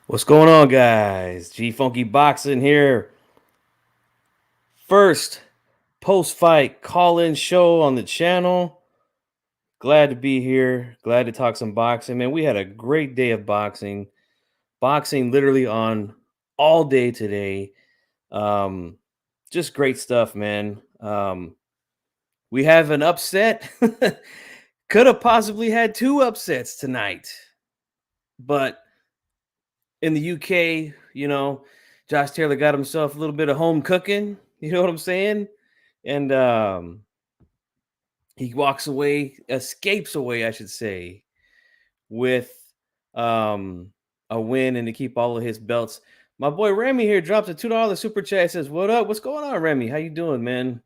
What's going on, guys? gfunkyboxing here. First post-fight call-in show on the channel. Glad to be here. Glad to talk some boxing. Man, we had a great day of boxing. Boxing literally on all day today. Um, just great stuff, man. We have an upset. Could have possibly had two upsets tonight, but in the UK, Josh Taylor got himself a little bit of home cooking. You know what I'm saying? And he walks away, escapes away, I should say, with um, a win and to keep all of his belts. My boy Remy here drops a $2 super chat. Says, "What up? What's going on, Remy? How you doing, man?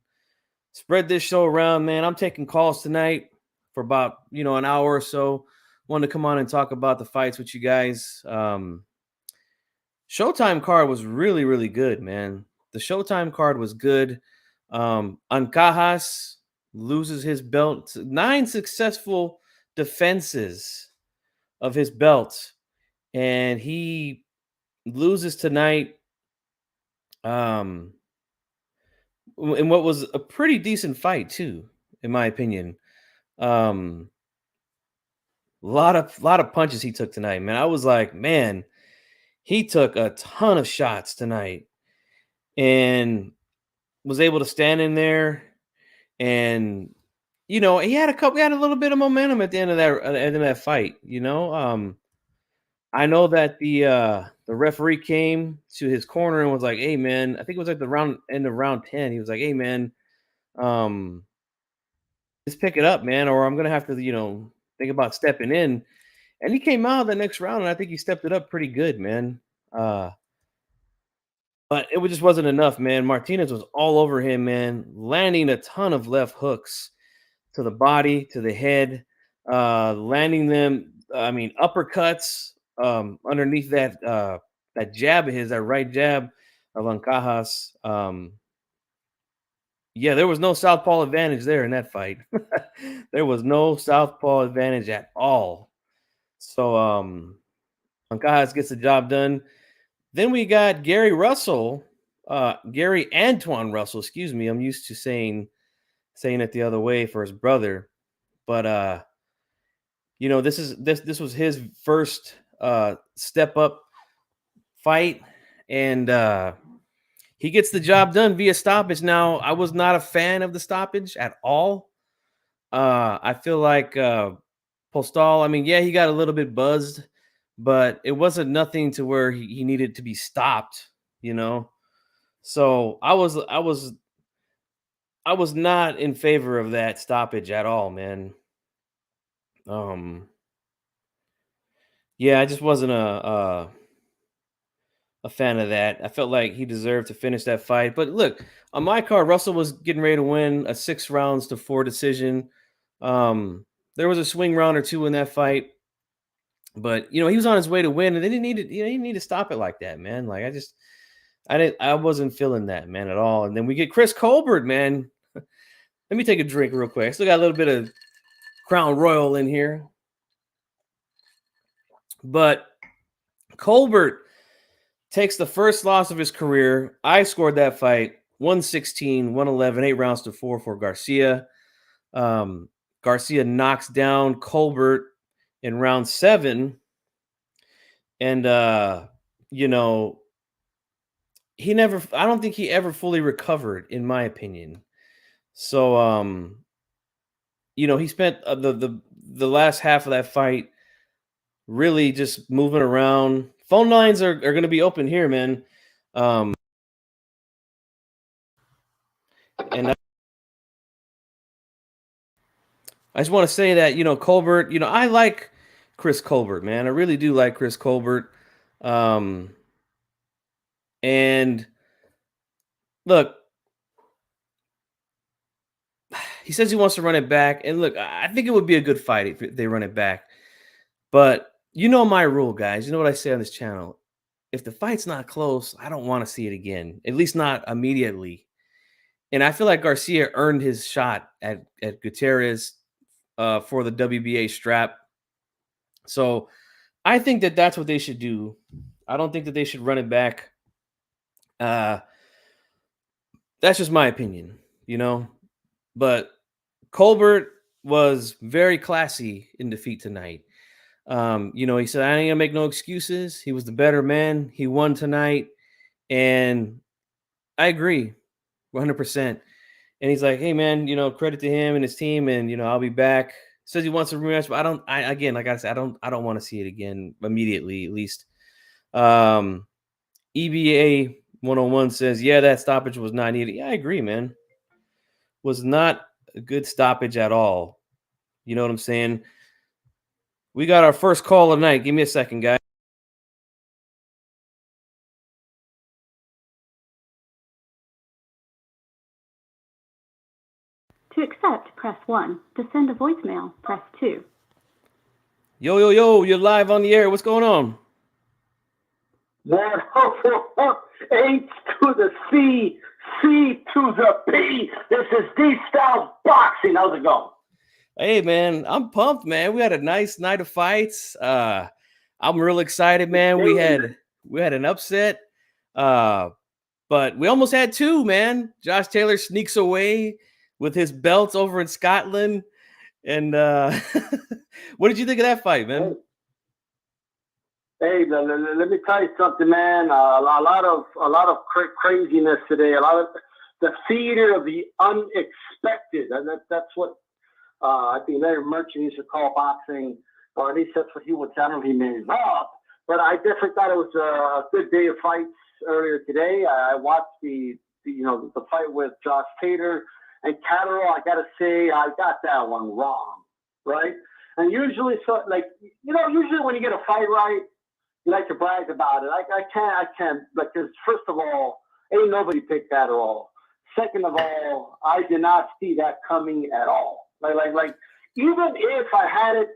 Spread this show around, man. I'm taking calls tonight for about an hour or so. Wanted to come on and talk about the fights with you guys. Showtime card was really, really good, man. The Showtime card was good. Ancajas loses his belt. 9 successful defenses of his belt, and he loses tonight. In what was a pretty decent fight, too, in my opinion. Um, lot of punches he took tonight, man. I was like, man, he took a ton of shots tonight, and was able to stand in there and he had a little bit of momentum at the end of that fight. I know that the referee came to his corner and was like, "Hey man," I think it was like the round end of round 10. He was like, "Hey man, um just pick it up, man, or I'm gonna have to, think about stepping in." And he came out the next round and I think he stepped it up pretty good, man. uh But just wasn't enough, man. Martinez was all over him, man, landing a ton of left hooks to the body, to the head, landing them. I mean, uppercuts underneath that jab of his, that right jab of Ancajas. Yeah, there was no southpaw advantage there in that fight. There was no southpaw advantage at all. So Ancajas gets the job done. Then we got Gary Antoine Russell, excuse me. I'm used to saying it the other way for his brother. But this was his first step up fight, and he gets the job done via stoppage. Now, I was not a fan of the stoppage at all. I feel like Postal, I mean, yeah, he got a little bit buzzed, but it wasn't nothing to where he needed to be stopped, you know. So I was not in favor of that stoppage at all, man. Um, yeah, I just wasn't a fan of that. I felt like he deserved to finish that fight. But look, on my card, Russell was getting ready to win a 6 rounds to 4 decision. There was a swing round or two in that fight, but he was on his way to win, and they didn't need to, he didn't need to stop it like that, man. Like I wasn't feeling that, man, at all. And then we get Chris Colbert, man. Let me take a drink real quick. I still got a little bit of Crown Royal in here. But Colbert takes the first loss of his career. I scored that fight 116, 111, 8 rounds to 4 for Garcia. Garcia knocks down Colbert in round 7. And, I don't think he ever fully recovered, in my opinion. So, he spent the last half of that fight really just moving around. Phone lines are going to be open here, man. And I just want to say that, Colbert, I like Chris Colbert, man. I really do like Chris Colbert. And look, he says he wants to run it back. And look, I think it would be a good fight if they run it back. But you know my rule, guys. You know what I say on this channel. If the fight's not close, I don't want to see it again, at least not immediately. And I feel like Garcia earned his shot at Gutierrez for the WBA strap. So I think that that's what they should do. I don't think that they should run it back. That's just my opinion, But Colbert was very classy in defeat tonight. He said, I ain't gonna make no excuses. He was the better man. He won tonight. And I agree 100%. And he's like, hey man, credit to him and his team. And, I'll be back. Says he wants a rematch, but again, like I said, I don't want to see it again immediately, at least. EBA 101 says, yeah, that stoppage was not needed. Yeah, I agree, man. Was not a good stoppage at all. You know what I'm saying? We got our first call of the night. Give me a second, guys. To accept, press 1. To send a voicemail, press 2. Yo, you're live on the air. What's going on? H to the C, C to the P. This is D-Style Boxing. How's it going? Hey, man, I'm pumped, man. We had a nice night of fights. I'm real excited, man. We had an upset, but we almost had two, man. Josh Taylor sneaks away with his belts over in Scotland. And what did you think of that fight, man? Hey, let me tell you something, man. A lot of craziness today. A lot of the theater of the unexpected, and that's what I think Larry Merchant used to call boxing, or at least that's what he would tell him. He made up. But I definitely thought it was a good day of fights earlier today. I watched the fight with Josh Taylor and Catterall. I gotta say, I got that one wrong, right? And usually, usually when you get a fight right, you like to brag about it. I can't, because first of all, ain't nobody picked Catterall. Second of all, I did not see that coming at all. Like even if I had it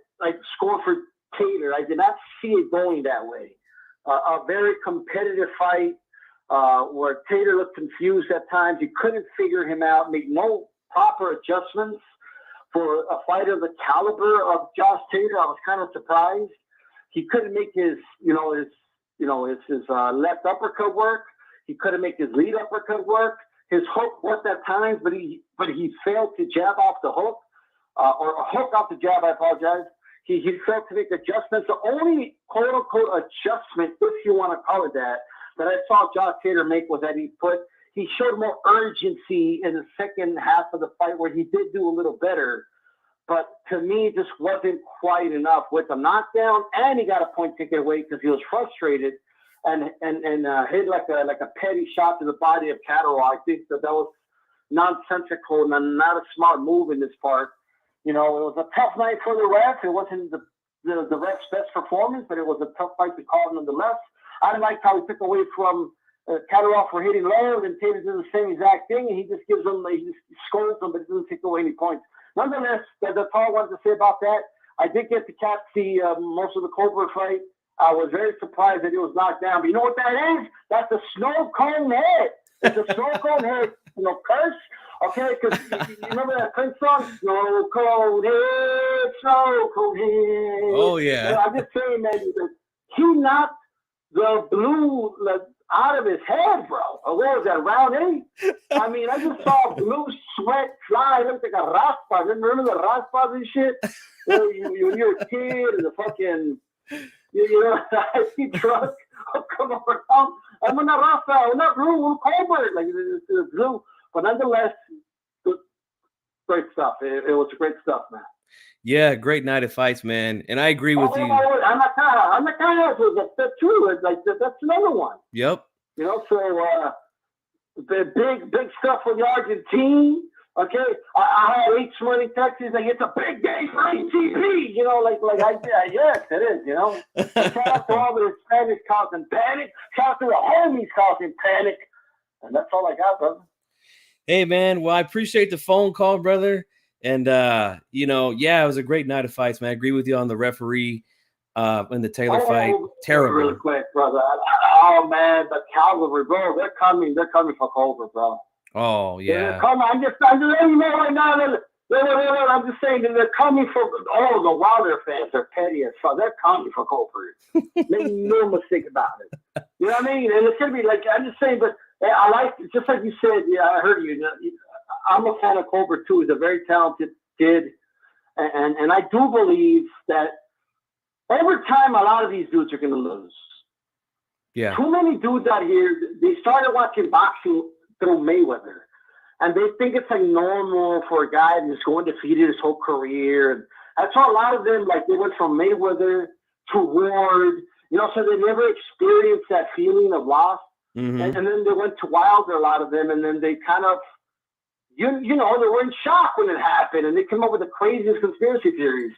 score for Taylor, I did not see it going that way. A very competitive fight where Taylor looked confused at times. He couldn't figure him out, made no proper adjustments for a fight of the caliber of Josh Taylor. I was kind of surprised. He couldn't make his left uppercut work. He couldn't make his lead uppercut work. His hook worked at times, but he failed to jab off the hook, or hook off the jab. I apologize. He failed to make adjustments. The only quote unquote adjustment, if you want to call it that I saw Josh Taylor make was that he showed more urgency in the second half of the fight, where he did do a little better. But to me, it just wasn't quite enough with the knockdown, and he got a point taken away because he was frustrated and hit like a petty shot to the body of Catterall. I think that was nonsensical and not a smart move in this part. It was a tough night for the ref. It wasn't the ref's best performance, but it was a tough fight to call nonetheless. I like how he took away from Catterall for hitting low, and Taylor did the same exact thing, and he just scores them, but he doesn't take away any points. Nonetheless, that's all I wanted to say about that. I did get to catch most of the Colbert fight. I was very surprised that he was knocked down. But you know what that is? That's a snow cone head. It's a snow cone head, curse. Okay, because you remember that Prince song? Snow cone head, snow cone head. Oh, yeah. I'm just saying, man, he knocked the blue out of his head, bro. Or what was that, round 8? I mean, I just saw blue sweat fly. It looked like a raspa. Remember the raspas and shit? When you're a kid and the fucking, I see truck come around. I'm not raspa. I'm not blue. I'm Colbert. It's blue. But nonetheless, great stuff. It was great stuff, man. Yeah, great night of fights, man. And I agree with you. I'm not kind of that's true. That's another one. Yep. So big stuff for the Argentine. Okay, I had H Money Texas. It's a big day for ATP. Yes, it is. Shout out to all the Hispanics causing panic. Shout out to the homies causing panic. And that's all I got, brother. Hey, man. Well, I appreciate the phone call, brother. And, it was a great night of fights, man. I agree with you on the referee in the Taylor fight. Terrible. Really quick, brother. Oh, man, the Calvary, bro. They're coming for Colbert, bro. Oh, yeah. I'm just letting you know right now. I'm just saying that they're coming for the Wilder fans are petty as fuck. They're coming for Colbert. Make no mistake about it. You know what I mean? And it's gonna be like, I'm just saying, but I like, just like you said. Yeah, I heard you. I'm a fan of Colbert too. He's a very talented kid, and I do believe that over time, a lot of these dudes are gonna lose. Yeah. Too many dudes out here, they started watching boxing through Mayweather. And they think it's like normal for a guy that's going defeated his whole career. And that's why a lot of them, like, they went from Mayweather to Ward, you know, so they never experienced that feeling of loss. Mm-hmm. And then they went to Wilder, a lot of them, and then they kind of, you know, they were in shock when it happened, and they came up with the craziest conspiracy theories.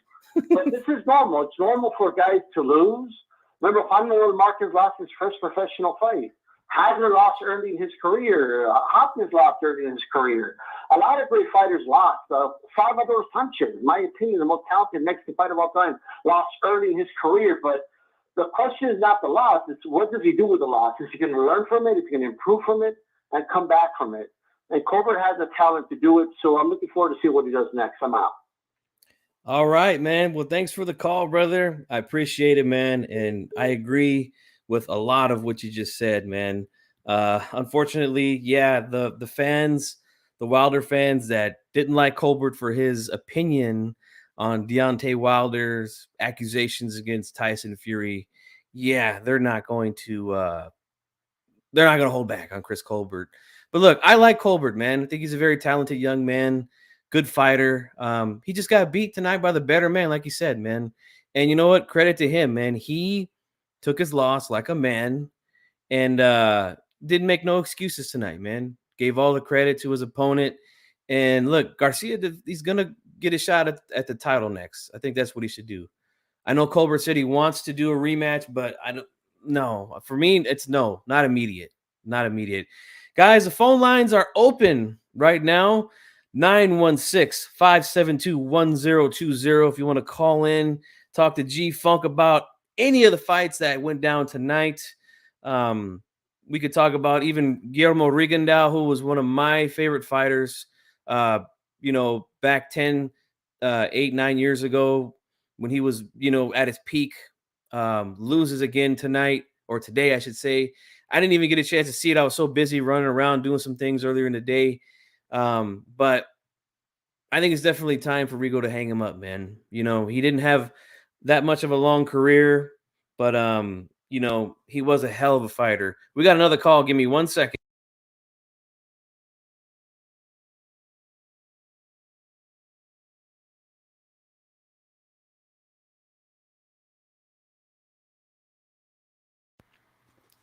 But this is normal. It's normal for guys to lose. Remember, Juan Manuel Marquez lost his first professional fight. Hagler lost early in his career. Hopkins lost early in his career. A lot of great fighters lost. Salvador Sanchez, in my opinion, the most talented Mexican fighter of all time, lost early in his career. But the question is not the loss. It's what does he do with the loss? Is he going to learn from it? Is he going to improve from it and come back from it? And Colbert has the talent to do it. So I'm looking forward to see what he does next. I'm out. All right, man. Well, thanks for the call, brother. I appreciate it, man. And I agree with a lot of what you just said, man. Unfortunately, yeah, the fans, the Wilder fans that didn't like Colbert for his opinion on Deontay Wilder's accusations against Tyson Fury, yeah, they're not going to hold back on Chris Colbert. But look, I like Colbert, man. I think he's a very talented young man, good fighter. He just got beat tonight by the better man, like you said, man. And you know what? Credit to him, man. He took his loss like a man and didn't make no excuses tonight, man. Gave all the credit to his opponent. And look, Garcia, he's going to get a shot at the title next. I think that's what he should do. I know Colbert said he wants to do a rematch, but I don't know. For me, it's no, not immediate. Not immediate. Guys, the phone lines are open right now. 916-572-1020. If you want to call in, talk to G-Funk about any of the fights that went down tonight. We could talk about even Guillermo Rigondeaux, who was one of my favorite fighters, back 10, 8, 9 years ago when he was, at his peak, loses again tonight, or today, I should say. I didn't even get a chance to see it. I was so busy running around doing some things earlier in the day. But I think it's definitely time for Rigo to hang him up, man. He didn't have that much of a long career, but he was a hell of a fighter. We got another call. Give me 1 second.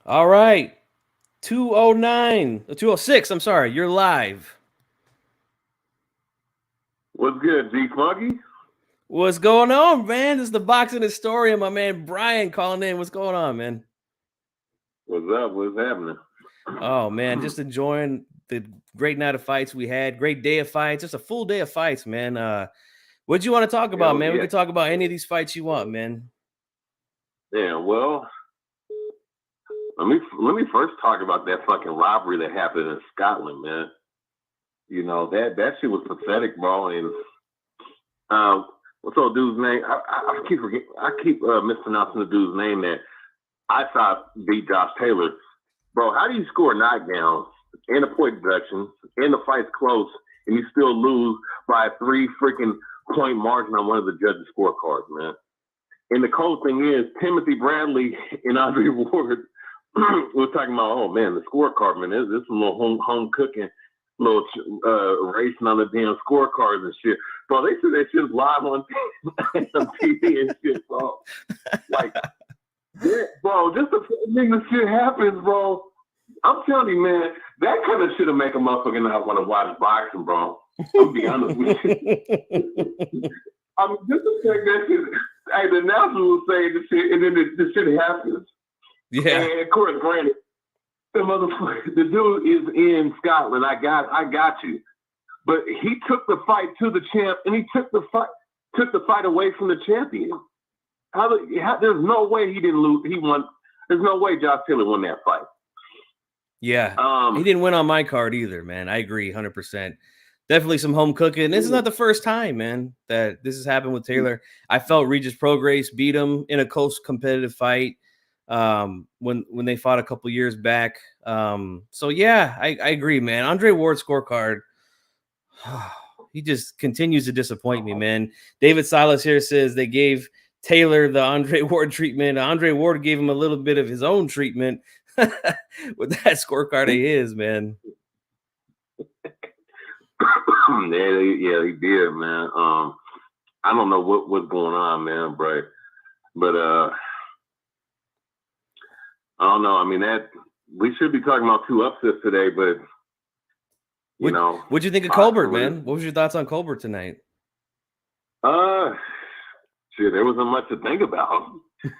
All right. 206. I'm sorry. You're live. What's good, G-Funky? What's going on, man? This is the Boxing Historian, my man Brian calling in. What's going on, man? What's up? What's happening? Oh, man, just enjoying the great night of fights we had. Great day of fights. Just a full day of fights, man. What you want to talk about, man? Yeah. We can talk about any of these fights you want, man. Yeah, well, let me first talk about that fucking robbery that happened in Scotland, man. That shit was pathetic, bro. And what's old dude's name? I keep forgetting. I keep mispronouncing the dude's name that I thought beat Josh Taylor. Bro, how do you score knockdowns and a point deduction and the fight's close and you still lose by a 3 freaking point margin on one of the judges' scorecards, man? And the cold thing is, Timothy Bradley and Andre Ward was talking about, oh man, the scorecard, man, this is a little home cooking, little racing on the damn scorecards and shit. Bro, they said that shit's live on TV and shit, bro. Like, yeah, bro, just the nigga shit happens, bro. I'm telling you, man, that kind of shit'll make a motherfucker not want to watch boxing, bro. I'll be honest with you. I mean, just the fact that shit, hey, the announcer will say the shit, and then the shit happens. Yeah. And of course, granted, the dude is in Scotland. I got you. But he took the fight to the champ, and he took the fight away from the champion. There's no way he didn't lose. He won. There's no way Josh Taylor won that fight. Yeah. He didn't win on my card either, man. I agree 100%. Definitely some home cooking. This is not the first time, man, that this has happened with Taylor. I felt Regis Prograis beat him in a close competitive fight. when they fought a couple years back. So yeah, I agree, man. Andre Ward's scorecard, he just continues to disappoint me, man. David Silas here says they gave Taylor the Andre Ward treatment. Andre Ward gave him a little bit of his own treatment with that scorecard of his, man. Yeah, he did, man. I don't know what's going on, man, but I don't know. I mean, that we should be talking about 2 upsets today, but you know, what'd you think of Colbert, man? What was your thoughts on Colbert tonight? Shit, there wasn't much to think about,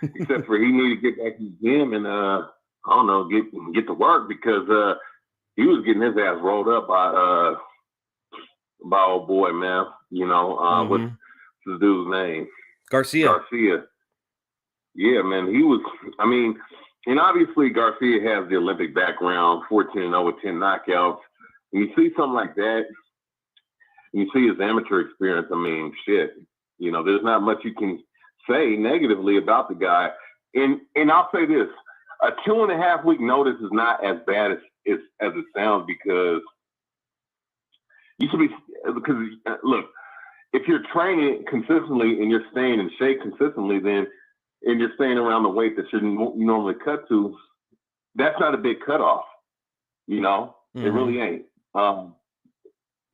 except for he needed to get back to the gym and I don't know, get to work, because he was getting his ass rolled up by old boy, man. You know, what's the dude's name? Garcia. Yeah, man, he was. I mean, and obviously Garcia has the Olympic background, 14-0 with 10 knockouts. When you see something like that, and you see his amateur experience, I mean, shit. You know, there's not much you can say negatively about the guy. And I'll say this: a 2.5 week notice is not as bad as it sounds, because you should be. Because look, if you're training consistently and you're staying in shape consistently, then and you're staying around the weight that you normally cut to, that's not a big cutoff. You know, it really ain't.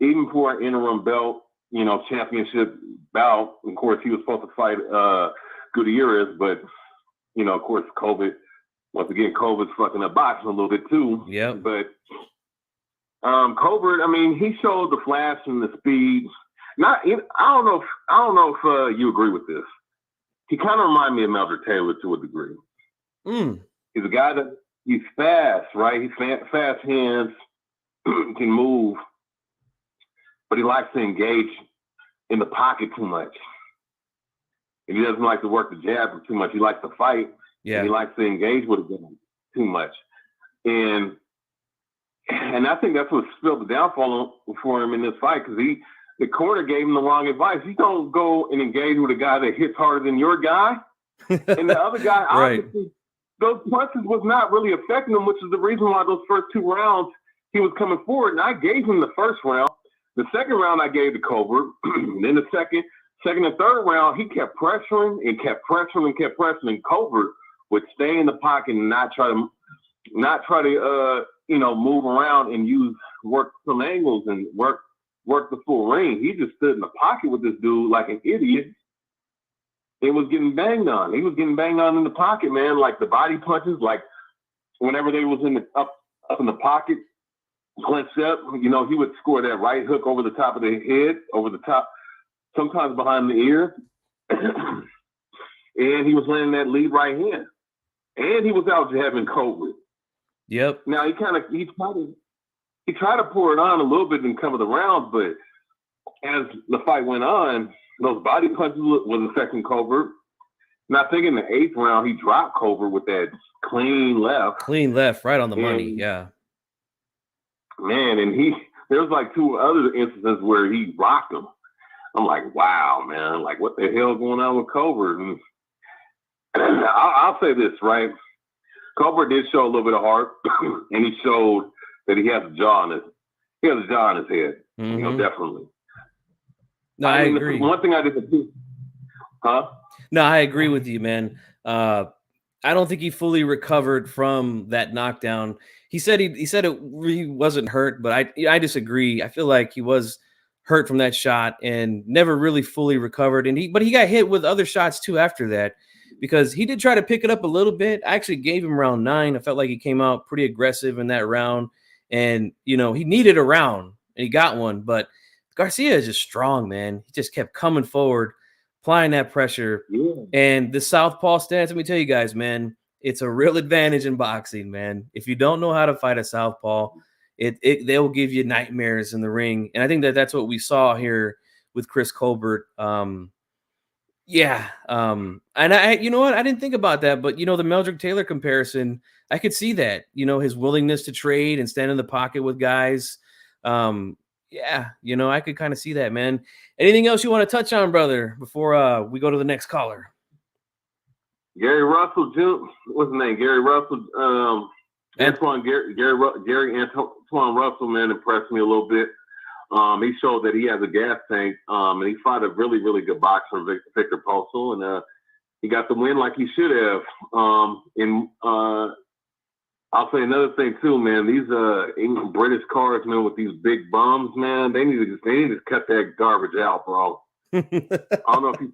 Even for an interim belt, you know, championship bout, of course, he was supposed to fight Gutierrez, but, you know, of course, COVID, once again, COVID's fucking up boxing a little bit too. Yeah. But Colbert, I mean, he showed the flash and the speed. I don't know if you agree with this. He kind of reminded me of Meldrick Taylor to a degree. He's a guy that he's fast, right? He's fast hands, can move, but he likes to engage in the pocket too much. And he doesn't like to work the jab too much. He likes to fight. Yeah. And he likes to engage with it too much. And I think that's what spilled the downfall for him in this fight, because the corner gave him the wrong advice. You don't go and engage with a guy that hits harder than your guy. And the other guy, right. Obviously, those punches was not really affecting him, which is the reason why those first 2 rounds he was coming forward. And I gave him the first round. The second round I gave to Colbert. Then the second and third round, he kept pressuring and kept pressuring and kept pressuring. And Colbert would stay in the pocket and not try to move around and work some angles and work the full range. He just stood in the pocket with this dude like an idiot. It was getting banged on. He was getting banged on in the pocket, man. Like the body punches, like whenever they was up in the pocket, clenched up, you know, he would score that right hook over the top of the head, over the top, sometimes behind the ear. And he was landing that lead right hand. And he was out jabbing Colbert. Yep. Now he tried to pour it on a little bit and cover the rounds, but as the fight went on, those body punches was affecting Colbert. And I think in the 8th round, he dropped Colbert with that clean left. Clean left, right on the money, yeah. Man, and there was like 2 other instances where he rocked him. I'm like, wow, man, like what the hell going on with Colbert? And I'll say this, right? Colbert did show a little bit of heart, and he showed that he has a jaw on his head. You know, definitely. No, I agree. One thing I didn't do, No, I agree with you, man. I don't think he fully recovered from that knockdown. He said it really wasn't hurt, but I disagree. I feel like he was hurt from that shot and never really fully recovered. But he got hit with other shots too after that, because he did try to pick it up a little bit. I actually gave him round 9. I felt like he came out pretty aggressive in that round, and you know, he needed a round and he got one. But Garcia is just strong, man. He just kept coming forward, applying that pressure. Yeah. And the southpaw stance, let me tell you guys, man, it's a real advantage in boxing, man. If you don't know how to fight a southpaw, they'll give you nightmares in the ring. And I think that's what we saw here with Chris Colbert. And you know what? I didn't think about that, but you know, the Meldrick Taylor comparison, I could see that, you know, his willingness to trade and stand in the pocket with guys. You know, I could kind of see that, man. Anything else you want to touch on, brother, before we go to the next caller? Gary Russell, what's his name? Gary Russell. Gary Antoine Russell, man, impressed me a little bit. He showed that he has a gas tank, and he fought a really, really good boxer, Victor Postal, and he got the win like he should have. I'll say another thing too, man. These English British cards, man, with these big bums, man, they need to cut that garbage out, bro. I don't know if you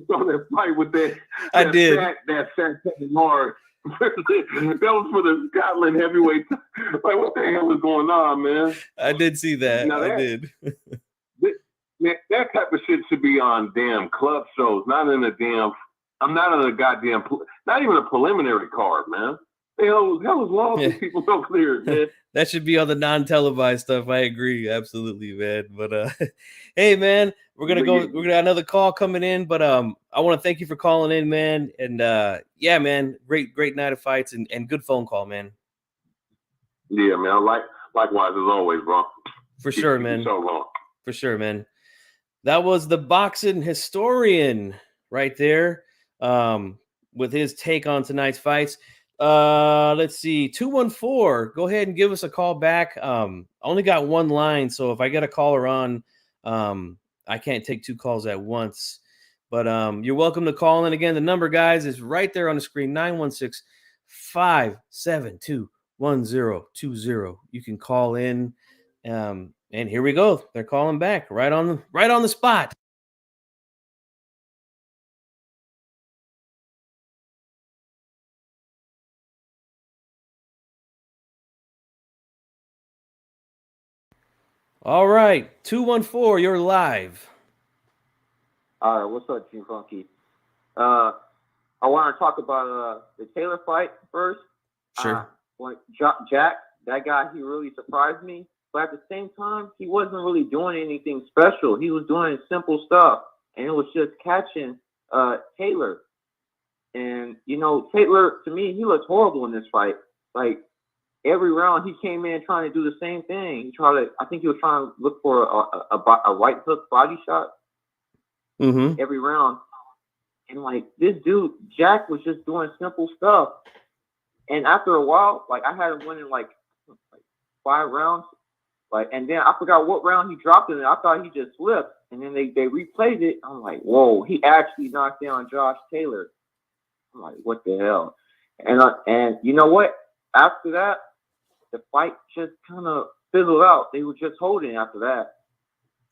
saw that fight with that. I did. That fat Lord. That was for the Scotland heavyweight. Like, what the hell is going on, man? I did see that. I did. That type of shit should be on damn club shows, not in a damn. I'm not on a goddamn. Not even a preliminary card, man. The hell is wrong with people so clear, man? That should be on the non-televised stuff. I agree, absolutely, man. But hey, man, we're gonna another call coming in. But I want to thank you for calling in, man. And yeah, man, great night of fights and good phone call, man. Yeah, man. Likewise as always, bro. For sure, man. So long. For sure, man. That was the boxing historian right there, with his take on tonight's fights. Let's see, 214. Go ahead and give us a call back. Only got one line, so if I get a caller on, I can't take two calls at once. But you're welcome to call in again. The number, guys, is right there on the screen: 916-572-1020. You can call in. And here we go. They're calling back right on the spot. All right, 214, you're live. All right, what's up, G Funky? I want to talk about the Taylor fight first. Sure. When Jack, that guy, he really surprised me. But at the same time, he wasn't really doing anything special. He was doing simple stuff, and it was just catching Taylor. And, you know, Taylor, to me, he looked horrible in this fight. Like, every round he came in trying to do the same thing. I think he was trying to look for a right hook body shot every round. And like this dude, Jack, was just doing simple stuff. And after a while, like I had him winning like 5 rounds. Like, and then I forgot what round he dropped it in. I thought he just slipped. And then they replayed it. I'm like, whoa, he actually knocked down Josh Taylor. I'm like, what the hell? And you know what? After that, the fight just kind of fizzled out. They were just holding after that.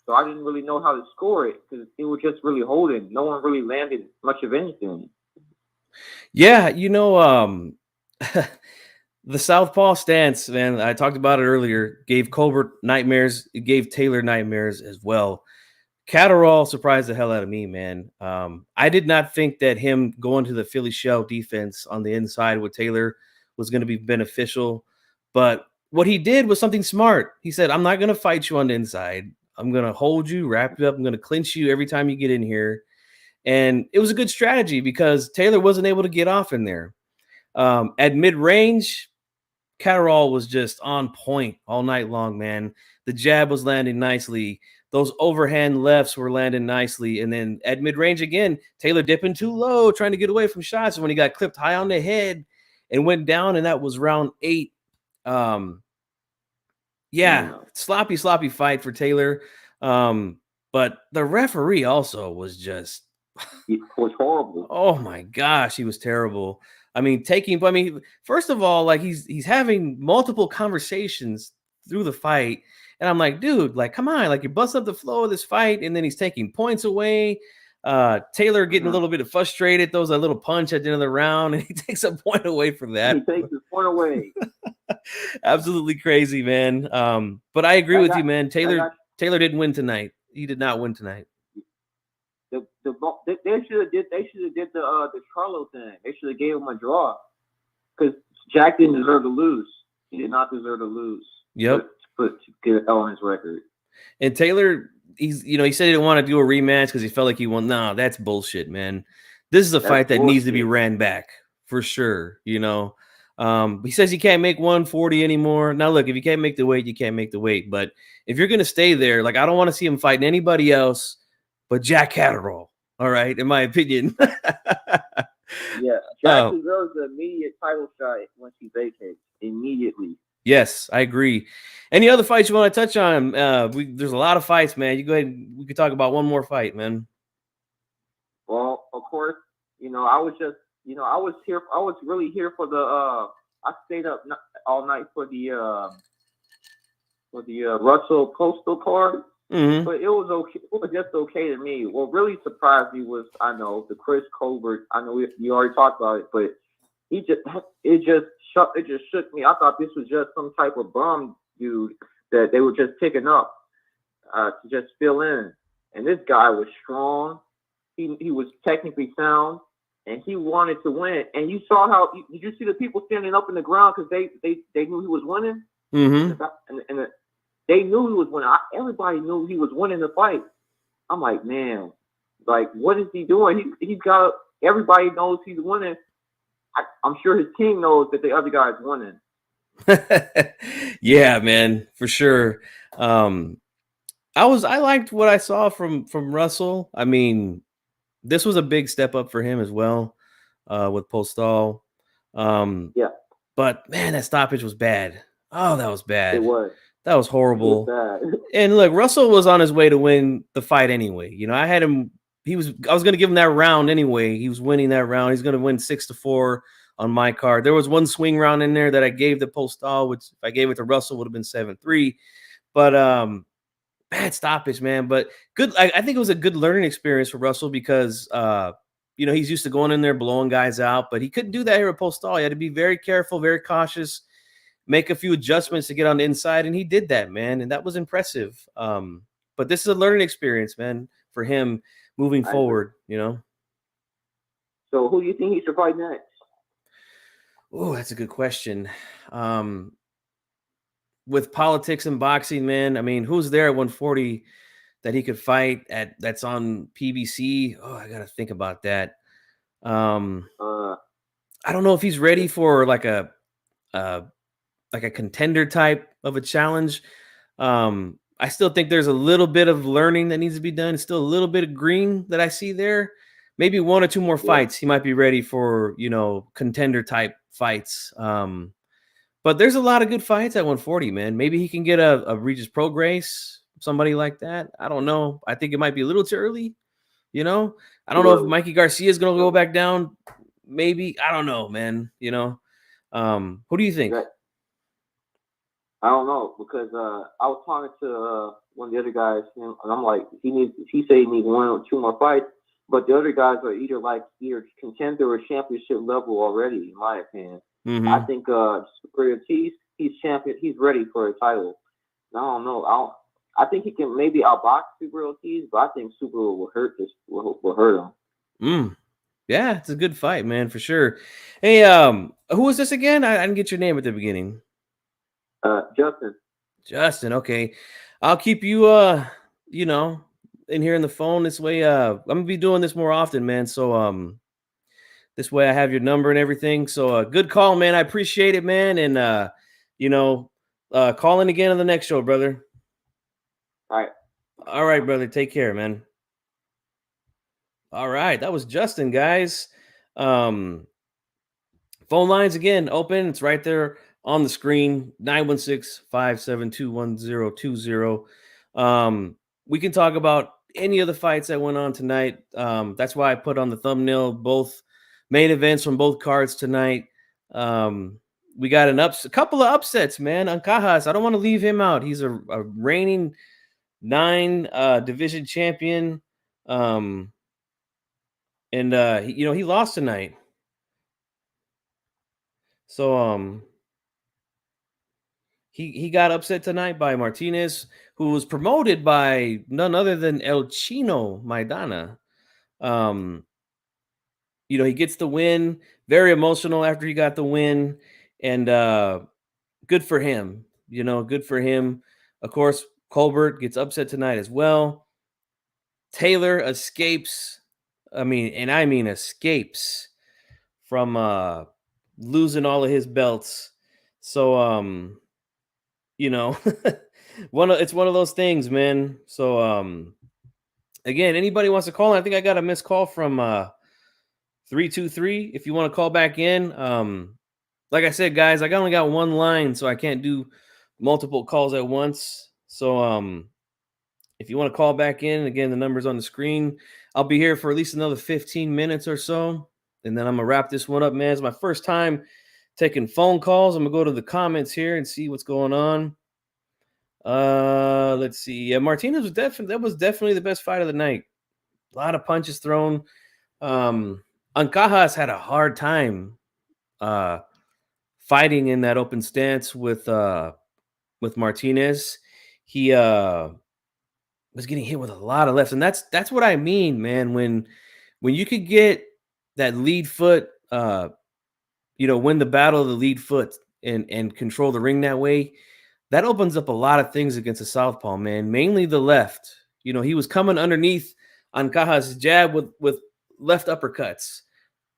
So I didn't really know how to score it because they were just really holding. No one really landed much of anything. Yeah, you know, the southpaw stance, man, I talked about it earlier, gave Colbert nightmares. It gave Taylor nightmares as well. Catterall surprised the hell out of me, man. I did not think that him going to the Philly shell defense on the inside with Taylor was going to be beneficial. But what he did was something smart. He said, I'm not going to fight you on the inside. I'm going to hold you, wrap you up. I'm going to clinch you every time you get in here. And it was a good strategy because Taylor wasn't able to get off in there. At mid-range, Catterall was just on point all night long, man. The jab was landing nicely. Those overhand lefts were landing nicely. And then at mid-range again, Taylor dipping too low, trying to get away from shots. And when he got clipped high on the head and went down, and that was round 8. Sloppy fight for Taylor. But the referee also was just was horrible. Oh my gosh, he was terrible. I mean, first of all, like he's having multiple conversations through the fight, and I'm like, dude, like, come on, like you bust up the flow of this fight, and then he's taking points away. Taylor getting a little bit frustrated, throws a little punch at the end of the round, and he takes a point away from that. He takes his point away. Absolutely crazy, man. But I agree with you, man. Taylor didn't win tonight. He did not win tonight. They should have did the Charlo thing. They should have gave him a draw because Jack didn't deserve to lose. He did not deserve to lose. Yep. To get an L on his record. And Taylor, he said he didn't want to do a rematch because he felt like he won. No, that's bullshit, man. This is a fight that needs to be ran back for sure. You know, he says he can't make 140 anymore. Now, look, if you can't make the weight, you can't make the weight. But if you're gonna stay there, like I don't want to see him fighting anybody else but Jack Catterall. All right, in my opinion. Yeah, Jack deserves the immediate title shot when she vacates immediately. Yes, I agree. Any other fights you want to touch on? There's a lot of fights, man. You go ahead. We could talk about one more fight, man. Well, of course, I was just, I was here. I was really here for the. I stayed up all night for the Russell Postal card. Mm-hmm. But it was okay. It was just okay to me. What really surprised me was, I know, the Chris Colbert. I know you already talked about it, but it just shook me. I thought this was just some type of bum dude that they were just picking up to just fill in. And this guy was strong. He was technically sound, and he wanted to win. And you saw how did you see the people standing up in the ground because they knew he was winning. Mm-hmm. And they knew he was winning. Everybody knew he was winning the fight. I'm like, man, like, what is he doing? He's got. Everybody knows he's winning. I'm sure his team knows that the other guy's winning. Yeah, man, for sure. I liked what I saw from Russell. I mean, this was a big step up for him as well, with Postal. Yeah. But man, that stoppage was bad. Oh, that was bad. It was. That was horrible. It was bad. And look, Russell was on his way to win the fight anyway. I had him. I was going to give him that round anyway. He was winning that round. He's going to win 6-4 on my card. There was one swing round in there that I gave the Postal, which if I gave it to Russell would have been 7-3. But bad stoppage, man. But good. I think it was a good learning experience for Russell because he's used to going in there blowing guys out, but he couldn't do that here at Postal. He had to be very careful, very cautious, make a few adjustments to get on the inside, and he did that, man, and that was impressive. But this is a learning experience, man, for him moving forward. So who do you think he should fight next? Oh, that's a good question. With politics and boxing, man, I mean, who's there at 140 that he could fight at? That's on PBC. Oh, I gotta think about that. I don't know if he's ready for like a contender type of a challenge. I still think there's a little bit of learning that needs to be done. Still a little bit of green that I see there. Maybe 1 or 2 more fights. He might be ready for, contender type fights. But there's a lot of good fights at 140, man. Maybe he can get a Regis Prograis, somebody like that. I don't know. I think it might be a little too early. I don't know if Mikey Garcia is going to go back down. Maybe. I don't know, man. Who do you think? I don't know because I was talking to one of the other guys, and I'm like, he said he needs 1 or 2 more fights, but the other guys are either contender or championship level already, in my opinion. Mm-hmm. I think Super Ortiz, he's champion. He's ready for a title. I don't know. I think he can maybe outbox Super Ortiz, but I think Super will hurt him. Yeah, it's a good fight, man, for sure. Hey, who was this again? I didn't get your name at the beginning. Justin. Okay, I'll keep you in here in the phone this way. I'm gonna be doing this more often, man. So this way I have your number and everything. So good call, man. I appreciate it, man. And call in again on the next show, brother. All right, brother. Take care, man. All right, that was Justin, guys. Phone lines again open. It's right there on the screen, 916-572-1020. We can talk about any of the fights that went on tonight. That's why I put on the thumbnail both main events from both cards tonight. We got a couple of upsets, man. Ancajas, I don't want to leave him out. He's a reigning 9 division champion. And he lost tonight. So he got upset tonight by Martinez, who was promoted by none other than El Chino Maidana. He gets the win, very emotional after he got the win, and good for him. Good for him. Of course, Colbert gets upset tonight as well. Taylor escapes. I mean escapes from losing all of his belts. So it's one of those things, man. So again, anybody wants to call in, I think I got a missed call from 323 if you want to call back in. Like I said, guys, I only got one line, so I can't do multiple calls at once. So if you want to call back in, again, the number's on the screen. I'll be here for at least another 15 minutes or so, and then I'm gonna wrap this one up, man. It's my first time taking phone calls. I'm gonna go to the comments here and see what's going on. Let's see. Yeah, Martinez was definitely the best fight of the night. A lot of punches thrown. Ancajas had a hard time fighting in that open stance with Martinez. He was getting hit with a lot of lefts, and that's what I mean, man. When you could get that lead foot, win the battle of the lead foot and control the ring that way, that opens up a lot of things against a southpaw, man. Mainly the left. He was coming underneath Ancajas' jab with left uppercuts.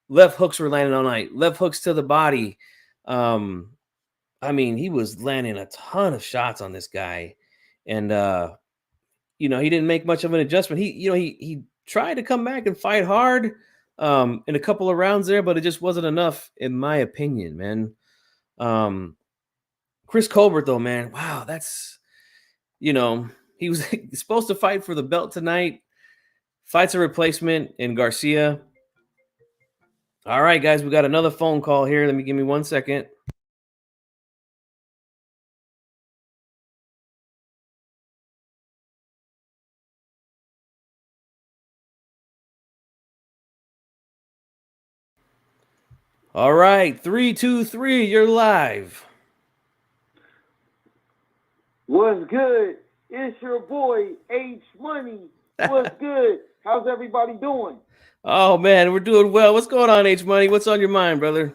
Left hooks were landing all night. Left hooks to the body. I mean, he was landing a ton of shots on this guy, and he didn't make much of an adjustment. He tried to come back and fight hard in a couple of rounds there, but it just wasn't enough, in my opinion, man. Chris Colbert, though, man, wow, that's he was supposed to fight for the belt tonight. Fights a replacement in Garcia. All right, guys, we got another phone call here. Give me 1 second. All right, 323, you're live. What's good? It's your boy H Money. What's good? How's everybody doing? Oh man, we're doing well. What's going on, H Money? What's on your mind, brother?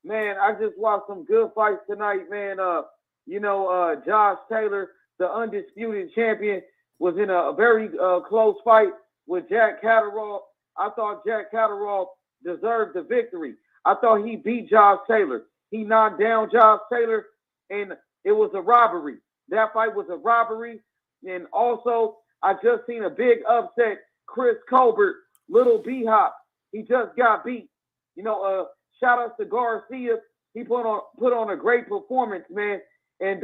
Man, I just watched some good fights tonight, man. Josh Taylor, the undisputed champion, was in a very close fight with Jack Catterall. I thought Jack Catterall deserved the victory. I thought he beat Josh Taylor. He knocked down Josh Taylor, and it was a robbery. That fight was a robbery. And also, I just seen a big upset. Chris Colbert, Little B-Hop, he just got beat. Shout out to Garcia. He put on a great performance, man. And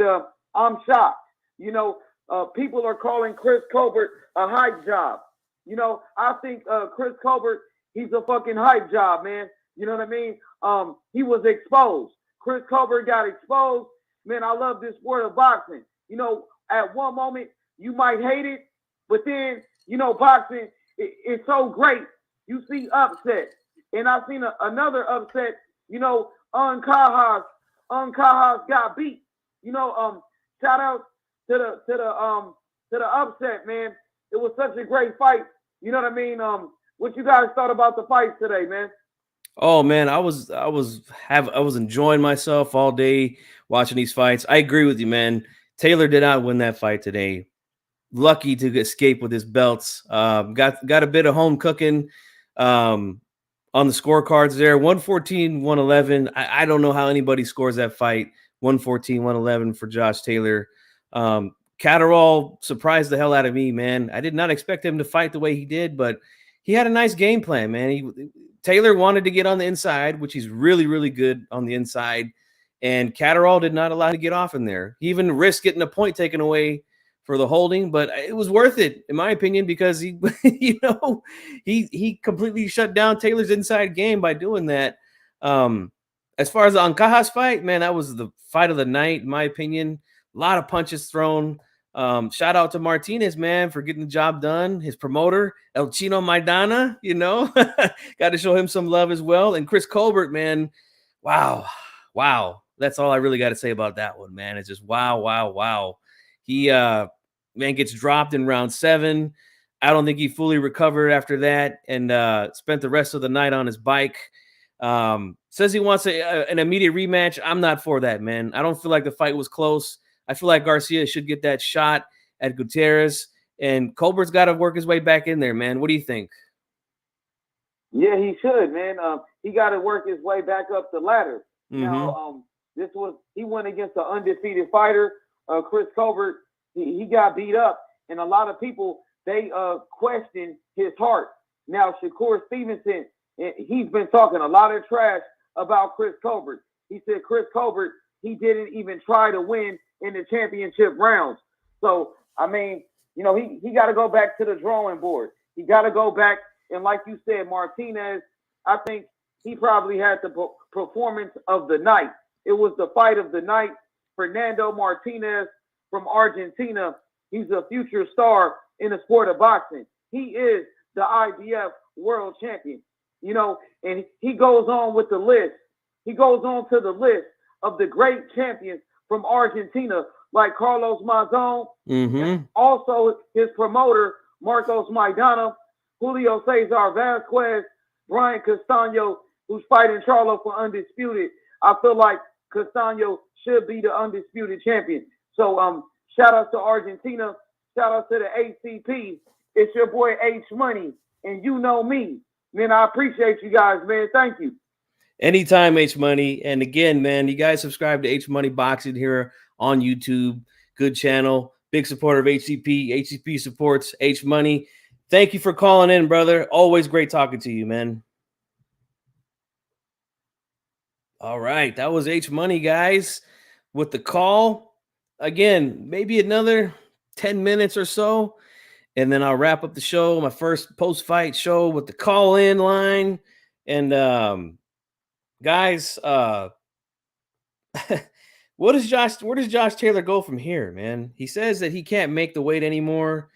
I'm shocked. People are calling Chris Colbert a hype job. I think Chris Colbert, he's a fucking hype job, man. You know what I mean? He was exposed. Chris Colbert got exposed. Man, I love this sport of boxing. At one moment, you might hate it, but then, boxing, it's so great. You see upset. And I've seen another upset, Ancajas got beat. Shout out to the upset, man. It was such a great fight. You know what I mean? What you guys thought about the fight today, man? Oh man, I was enjoying myself all day watching these fights. I agree with you, man. Taylor did not win that fight today. Lucky to escape with his belts. Got a bit of home cooking on the scorecards there. 114, 111. I don't know how anybody scores that fight. 114, 111 for Josh Taylor. Catterall surprised the hell out of me, man. I did not expect him to fight the way he did, but he had a nice game plan, man. Taylor wanted to get on the inside, which he's really, really good on the inside. And Catterall did not allow him to get off in there. He even risked getting a point taken away for the holding, but it was worth it, in my opinion, because he completely shut down Taylor's inside game by doing that. As far as the Ancajas fight, man, that was the fight of the night, in my opinion. A lot of punches thrown. Shout out to Martinez, man, for getting the job done. His promoter, El Chino Maidana, got to show him some love as well. And Chris Colbert, man, wow. That's all I really got to say about that one, man. It's just wow. He gets dropped in round 7. I don't think he fully recovered after that, and spent the rest of the night on his bike. Says he wants an immediate rematch. I'm not for that, man. I don't feel like the fight was close. I feel like Garcia should get that shot at Gutierrez, and Colbert's got to work his way back in there, man. What do you think? Yeah, he should, man. He got to work his way back up the ladder. Mm-hmm. Now, he went against an undefeated fighter, Chris Colbert. He got beat up, and a lot of people, they question his heart. Now, Shakur Stevenson, he's been talking a lot of trash about Chris Colbert. He said Chris Colbert, he didn't even try to win in the championship rounds. So, I mean, you know, he got to go back to the drawing board. He got to go back. And like you said, Martinez, I think he probably had the performance of the night. It was the fight of the night. Fernando Martinez from Argentina, he's a future star in the sport of boxing. He is the IBF world champion, you know, and he goes on with the list. He goes on to the list of the great champions from Argentina, like Carlos Mazon, and also his promoter, Marcos Maidana, Julio Cesar Vasquez, Brian Castano, who's fighting Charlo for undisputed. I feel like Castano should be the undisputed champion. So shout out to Argentina. Shout out to the ACP. It's your boy H Money, and you know me. Man, I appreciate you guys, man. Thank you. Anytime, H Money. And again, man, you guys subscribe to H Money Boxing here on YouTube. Good channel. Big supporter of HCP. HCP supports H Money. Thank you for calling in, brother. Always great talking to you, man. All right. That was H Money, guys, with the call. Again, maybe another 10 minutes or so, and then I'll wrap up the show, my first post-fight show with the call-in line. And guys, where does Josh Taylor go from here, man? He says that he can't make the weight anymore.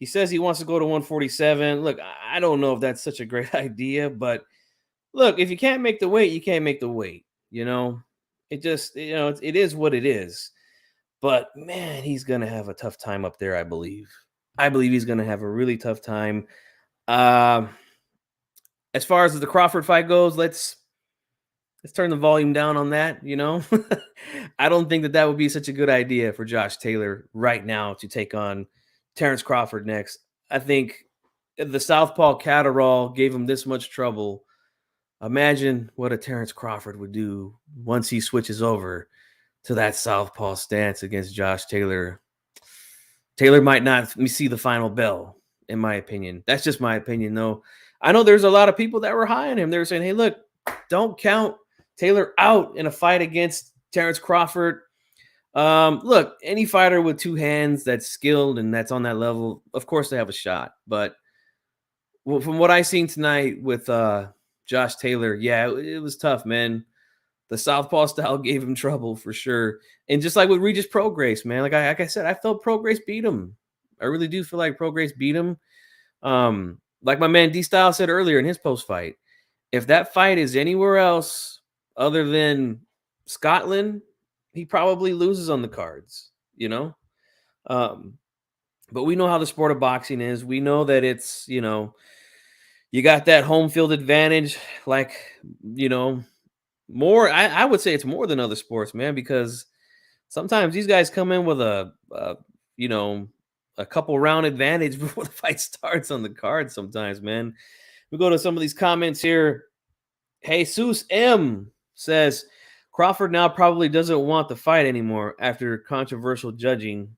He says he wants to go to 147. Look, I don't know if that's such a great idea, but look, if you can't make the weight, you can't make the weight. You know, it just, you know, it is what it is. But man, he's gonna have a tough time up there. I believe he's gonna have a really tough time. As far as the Crawford fight goes, let's turn the volume down on that. You know, I don't think that would be such a good idea for Josh Taylor right now to take on Terrence Crawford next. I think the Southpaw Catterall gave him this much trouble. Imagine what a Terrence Crawford would do once he switches over to that southpaw stance against Josh Taylor. Taylor might not see the final bell, in my opinion. That's just my opinion, though. I know there's a lot of people that were high on him. They were saying, hey, look, don't count Taylor out in a fight against Terrence Crawford. Look, any fighter with two hands that's skilled and that's on that level, of course they have a shot. But from what I seen tonight with Josh Taylor, yeah, it was tough, man. The southpaw style gave him trouble for sure. And just like with Regis Prograis, man, like I said, I felt Prograis beat him. I really do feel like Prograis beat him. Like my man D-Style said earlier in his post-fight, if that fight is anywhere else other than Scotland, he probably loses on the cards, you know? But we know how the sport of boxing is. We know that it's, you know, you got that home field advantage, like, you know, more, I would say it's more than other sports, man, because sometimes these guys come in with a you know, a couple round advantage before the fight starts on the card sometimes, man. We go to some of these comments here. Jesus M says, Crawford now probably doesn't want the fight anymore after controversial judging.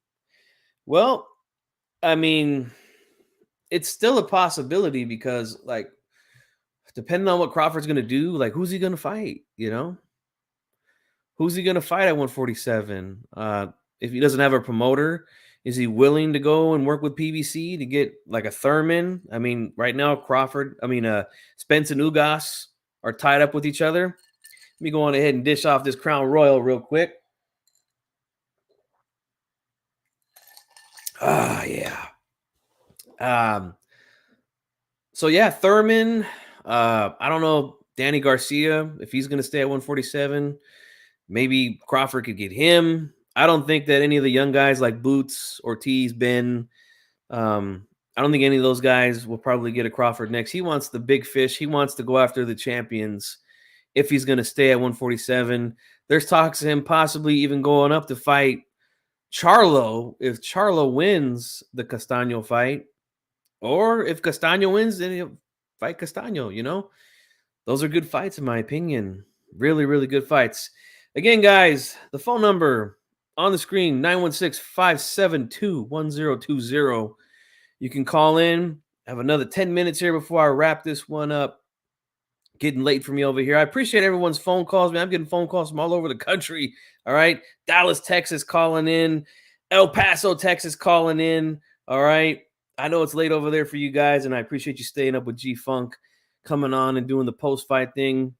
Well, I mean, it's still a possibility because, like, depending on what Crawford's going to do, like, who's he going to fight, you know? Who's he going to fight at 147? If he doesn't have a promoter, is he willing to go and work with PBC to get, like, a Thurman? I mean, right now, Spence and Ugas are tied up with each other. Let me go on ahead and dish off this Crown Royal real quick. Yeah. So, yeah, Thurman. I don't know, Danny Garcia, if he's going to stay at 147, maybe Crawford could get him. I don't think that any of the young guys like Boots, Ortiz, Ben, I don't think any of those guys will probably get a Crawford next. He wants the big fish. He wants to go after the champions if he's going to stay at 147. There's talks of him possibly even going up to fight Charlo if Charlo wins the Castano fight. Or if Castano wins, then he'll fight Castano, you know? Those are good fights, in my opinion. Really, really good fights. Again, guys, the phone number on the screen, 916-572-1020. You can call in have another 10 minutes here before I wrap this one up. Getting late for me over here. I appreciate everyone's phone calls, man. I'm getting phone calls from all over the country. All right. Dallas, Texas calling in. El Paso, Texas calling in. All right. I know it's late over there for you guys, and I appreciate you staying up with G-Funk, coming on and doing the post-fight thing.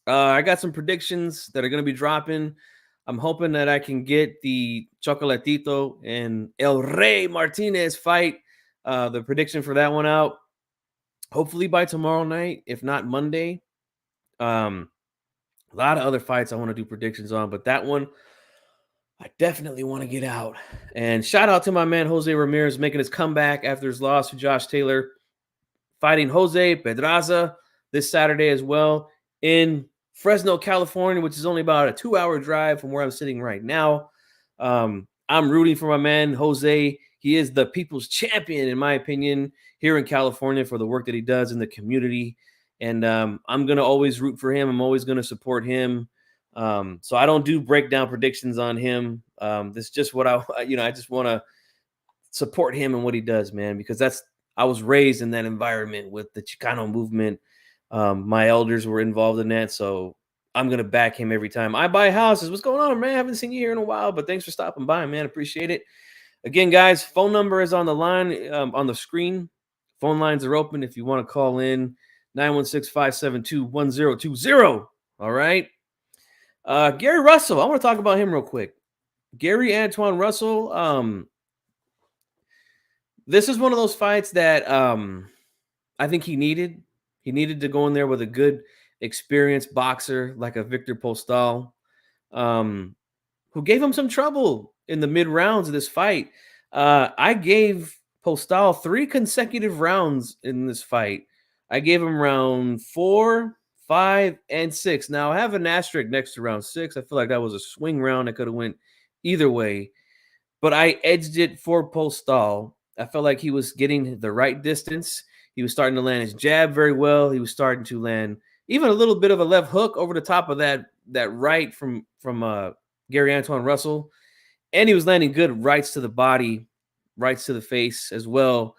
I got some predictions that are going to be dropping. I'm hoping that I can get the Chocolatito and El Rey Martinez fight, the prediction for that one out. Hopefully by tomorrow night, if not Monday. A lot of other fights I want to do predictions on, but that one I definitely want to get out. And shout out to my man Jose Ramirez making his comeback after his loss to Josh Taylor, fighting Jose Pedraza this Saturday as well in Fresno, California, which is only about a 2-hour drive from where I'm sitting right now. I'm rooting for my man Jose. He is the people's champion, in my opinion, here in California for the work that he does in the community. And I'm going to always root for him. I'm always going to support him. So I don't do breakdown predictions on him. This is just what I just want to support him and what he does, man, because I was raised in that environment with the Chicano movement. My elders were involved in that. So I'm going to back him every time I buy houses. What's going on, man? I haven't seen you here in a while, but thanks for stopping by, man. Appreciate it. Again, guys, phone number is on the line, on the screen. Phone lines are open if you want to call in. 916-572-1020. All right. Gary Russell. I want to talk about him real quick. Gary Antoine Russell. This is one of those fights that I think he needed. He needed to go in there with a good, experienced boxer like a Victor Postal, who gave him some trouble in the mid rounds of this fight. I gave Postal 3 consecutive rounds in this fight. I gave him round 4, 5, and 6. Now I have an asterisk next to round 6. I feel like that was a swing round. I could have went either way, but I edged it for Postal. I felt like he was getting the right distance. He was starting to land his jab very well. He was starting to land even a little bit of a left hook over the top of that right from Gary Antoine Russell. And he was landing good rights to the body, rights to the face as well,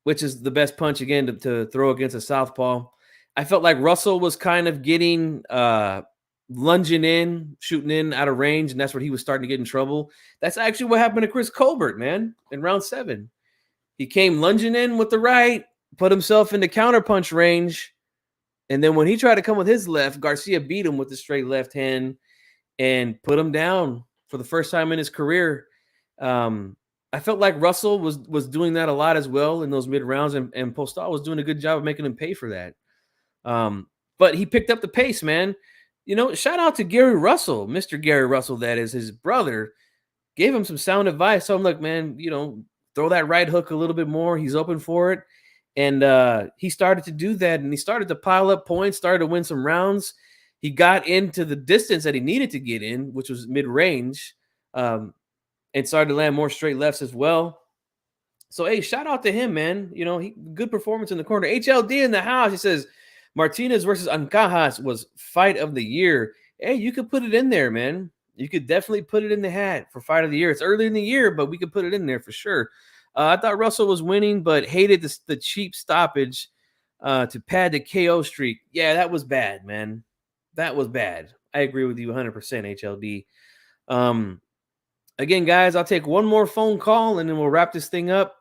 which is the best punch, again, to throw against a southpaw. I felt like Russell was kind of getting lunging in, shooting in out of range, and that's where he was starting to get in trouble. That's actually what happened to Chris Colbert, man, in round 7. He came lunging in with the right, put himself into counterpunch range, and then when he tried to come with his left, Garcia beat him with the straight left hand and put him down for the first time in his career. I felt like Russell was doing that a lot as well in those mid rounds, and Postal was doing a good job of making him pay for that. But he picked up the pace, man. You know, shout out to Gary Russell, Mr. Gary Russell, that is his brother, gave him some sound advice. So I'm like, man, throw that right hook a little bit more. He's open for it. And he started to do that, and he started to pile up points, started to win some rounds. He got into the distance that he needed to get in, which was mid-range, and started to land more straight lefts as well. So, hey, shout out to him, man. Good performance in the corner. HLD in the house. He says, Martinez versus Ancajas was fight of the year. Hey, you could put it in there, man. You could definitely put it in the hat for fight of the year. It's early in the year, but we could put it in there for sure. I thought Russell was winning, but hated the cheap stoppage to pad the KO streak. Yeah, that was bad, man. That was bad. I agree with you 100%, HLD. Again, guys, I'll take one more phone call, and then we'll wrap this thing up.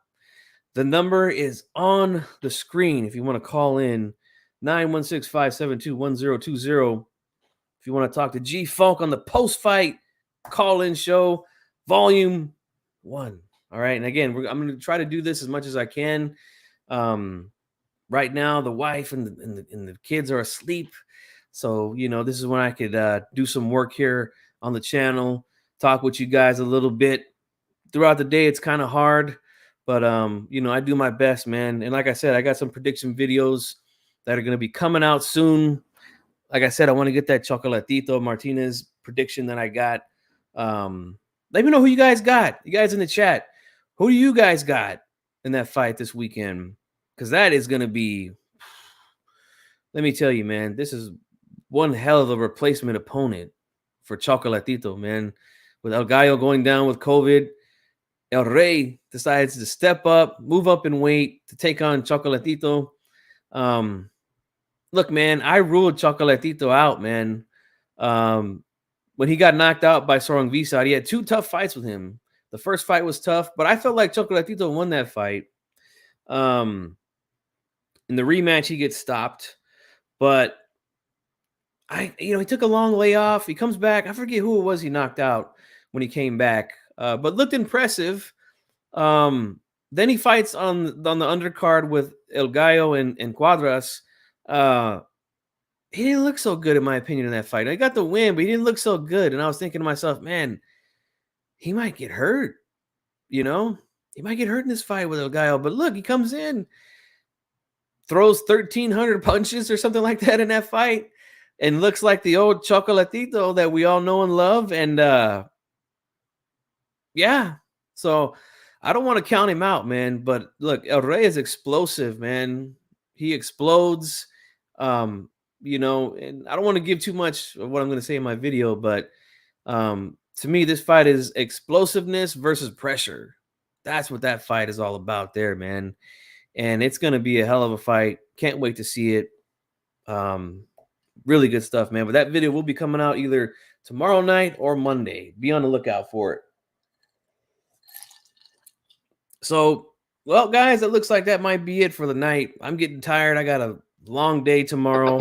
The number is on the screen if you want to call in, 916-572-1020. If you want to talk to G-Funk on the post-fight call-in show, volume 1. All right. And again, I'm going to try to do this as much as I can. Right now, the wife and the kids are asleep. So, this is when I could do some work here on the channel, talk with you guys a little bit. Throughout the day, it's kind of hard. But, I do my best, man. And like I said, I got some prediction videos that are going to be coming out soon. Like I said, I want to get that Chocolatito Martinez prediction that I got. Let me know who you guys got. You guys in the chat. Who do you guys got in that fight this weekend? Because that is going to be, let me tell you, man, this is one hell of a replacement opponent for Chocolatito, man. With El Gallo going down with COVID, El Rey decides to step up, move up in weight to take on Chocolatito. Look, man, I ruled Chocolatito out, man. When he got knocked out by Sorong Visa, he had 2 tough fights with him. The first fight was tough, but I felt like Chocolatito won that fight. In the rematch, he gets stopped, but he took a long layoff. He comes back. I forget who it was he knocked out when he came back, but looked impressive. Then he fights on the undercard with El Gallo and Cuadras. He didn't look so good, in my opinion, in that fight. I got the win, but he didn't look so good. And I was thinking to myself, man, he might get hurt. He might get hurt in this fight with El Gallo. But look, he comes in, throws 1,300 punches or something like that in that fight, and looks like the old Chocolatito that we all know and love. And yeah, so I don't want to count him out, man. But look, El Rey is explosive, man. He explodes. And I don't want to give too much of what I'm going to say in my video, but to me, this fight is explosiveness versus pressure. That's what that fight is all about there, man. And it's going to be a hell of a fight. Can't wait to see it. Really good stuff, man. But that video will be coming out either tomorrow night or Monday. Be on the lookout for it. So, well, guys, it looks like that might be it for the night. I'm getting tired. I got a long day tomorrow.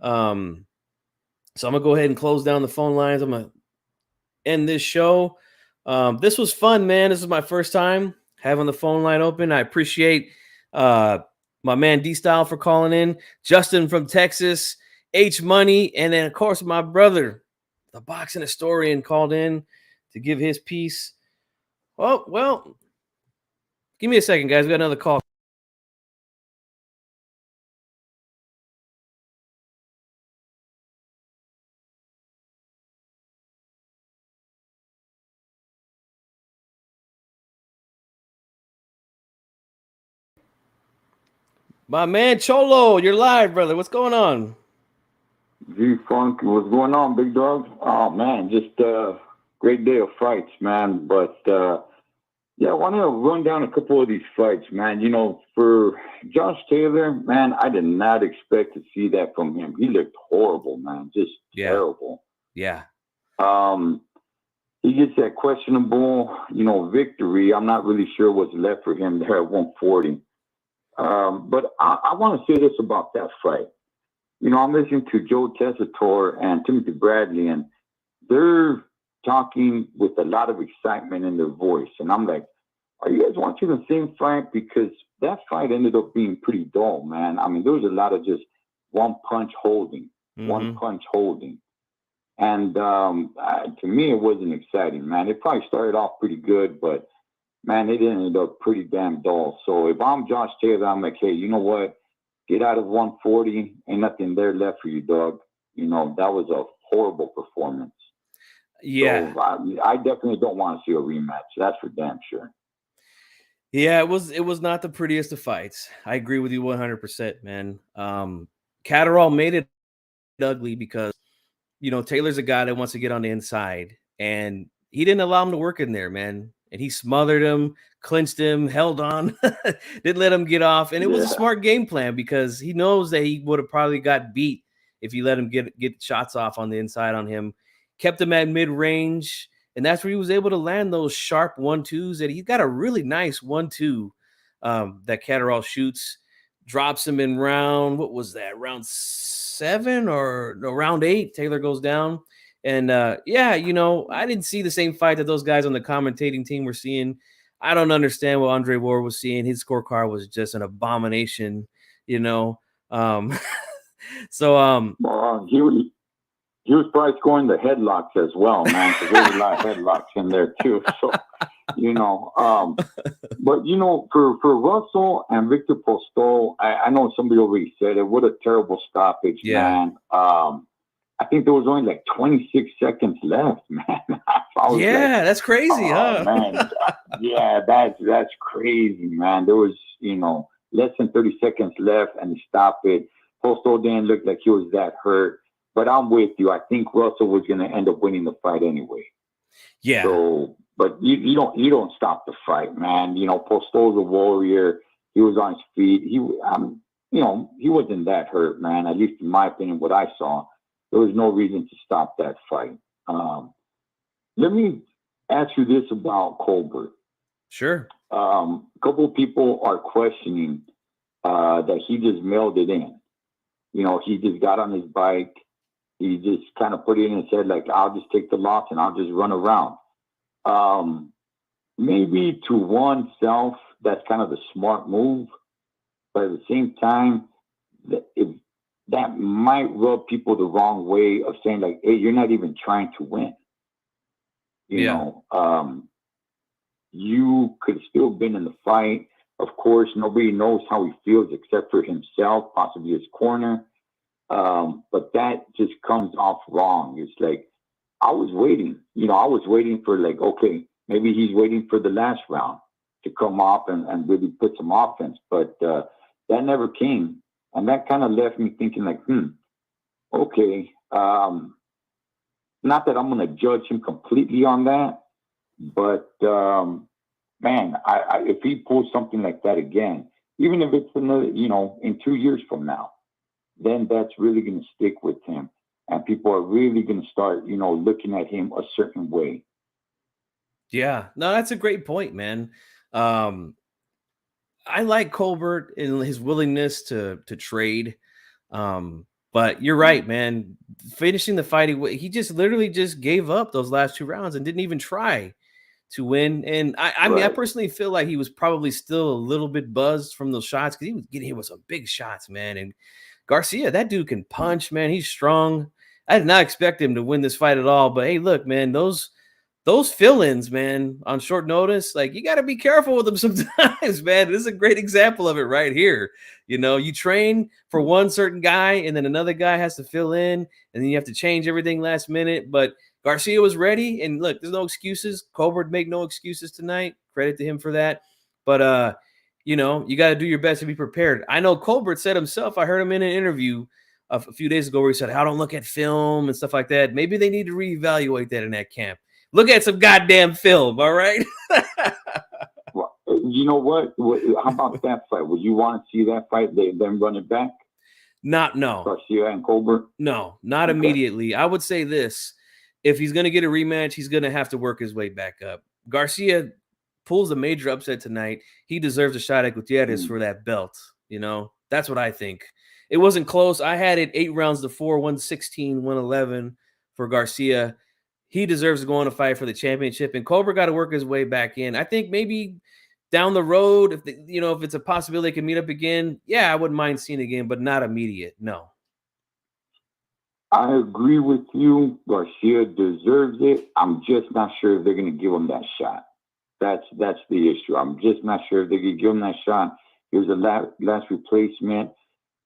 So I'm gonna go ahead and close down the phone lines. I'm gonna end this show. This was fun, man. This is my first time having the phone line open. I appreciate my man D-Style for calling in, Justin from Texas, H Money, and then of course my brother, the boxing historian, called in to give his piece. Oh, well, give me a second, guys. We got another call. My man Cholo, you're live, brother. What's going on? G-Funk, what's going on, big dog? Oh, man, just great day of fights, man. But, yeah, I want to run down a couple of these fights, man. For Josh Taylor, man, I did not expect to see that from him. He looked horrible, man, just terrible. Yeah. He gets that questionable, victory. I'm not really sure what's left for him there at 140. But I want to say this about that fight. I'm listening to Joe Tessitore and Timothy Bradley, and they're talking with a lot of excitement in their voice. And I'm like, are you guys watching the same fight? Because that fight ended up being pretty dull, man. I mean, there was a lot of just one punch holding. And to me, it wasn't exciting, man. It probably started off pretty good, but man, it ended up pretty damn dull. So if I'm Josh Taylor, I'm like, hey, you know what? Get out of 140. Ain't nothing there left for you, dog. That was a horrible performance. Yeah. So, I definitely don't want to see a rematch. That's for damn sure. Yeah, it was not the prettiest of fights. I agree with you 100%, man. Catterall made it ugly because, Taylor's a guy that wants to get on the inside, and he didn't allow him to work in there, man. And he smothered him, clinched him, held on, didn't let him get off. And it was a smart game plan because he knows that he would have probably got beat if you let him get shots off on the inside on him. Kept him at mid-range, and that's where he was able to land those sharp 1-2s. And he got a really nice 1-2 that Catterall shoots, drops him in round, what was that, round 7 or no, round 8? Taylor goes down. And I didn't see the same fight that those guys on the commentating team were seeing. I don't understand what Andre Ward was seeing. His scorecard was just an abomination, So he was probably scoring the headlocks as well, man, because there's a lot of headlocks in there too. So, but for Russell and Victor Postol, I know somebody already said it. What a terrible stoppage, man. I think there was only like 26 seconds left, man. That's crazy, huh? Man. Yeah, that's crazy, man. There was, less than 30 seconds left and he stopped it. Postol didn't look like he was that hurt. But I'm with you. I think Russell was going to end up winning the fight anyway. Yeah. So, but you don't stop the fight, man. You know, Postol's a warrior. He was on his feet. He wasn't that hurt, man. At least in my opinion, what I saw, there was no reason to stop that fight. Let me ask you this about Colbert. Sure. A couple of people are questioning that he just mailed it in. You know, he just got on his bike. He just kind of put it in and said, like, I'll just take the loss and I'll just run around. Maybe to oneself, that's kind of a smart move. But at the same time, that might rub people the wrong way of saying, like, hey, you're not even trying to win. You know, you could still been in the fight. Of course, nobody knows how he feels except for himself, possibly his corner. But that just comes off wrong. It's like, I was waiting for, like, okay, maybe he's waiting for the last round to come off and really put some offense. But that never came. And that kind of left me thinking, like, okay. Not that I'm going to judge him completely on that, but man, if he pulls something like that again, even if it's another, in 2 years from now, then that's really going to stick with him. And people are really going to start, looking at him a certain way. Yeah, no, that's a great point, man. I like Colbert and his willingness to trade. But you're right, man. Finishing the fight, he just literally just gave up those last 2 rounds and didn't even try to win. And I mean, I personally feel like he was probably still a little bit buzzed from those shots because he was getting hit with some big shots, man. And Garcia, that dude can punch, man. He's strong. I did not expect him to win this fight at all. But hey, look, man, those fill-ins, man, on short notice, like, you got to be careful with them sometimes, man. This is a great example of it right here. You train for one certain guy and then another guy has to fill in and then you have to change everything last minute. But Garcia was ready, and look, there's no excuses. Colbert made no excuses tonight. Credit to him for that. But, you got to do your best to be prepared. I know Colbert said himself, I heard him in an interview a few days ago where he said, I don't look at film and stuff like that. Maybe they need to reevaluate that in that camp. Look at some goddamn film, all right? Well, you know what? How about that fight? Would you want to see that fight, them run it back? No. Garcia and Colbert? No, not immediately. I would say this. If he's going to get a rematch, he's going to have to work his way back up. Garcia pulls a major upset tonight. He deserves a shot at Gutierrez for that belt. That's what I think. It wasn't close. I had it 8 rounds to 4, 116, 111 for Garcia. He deserves to go on a fight for the championship, and Colbert got to work his way back in. I think maybe down the road, if it's a possibility they can meet up again, yeah, I wouldn't mind seeing it again, but not immediate. No. I agree with you. Garcia deserves it. I'm just not sure if they're going to give him that shot. That's the issue. I'm just not sure if they're going to give him that shot. He was the last replacement.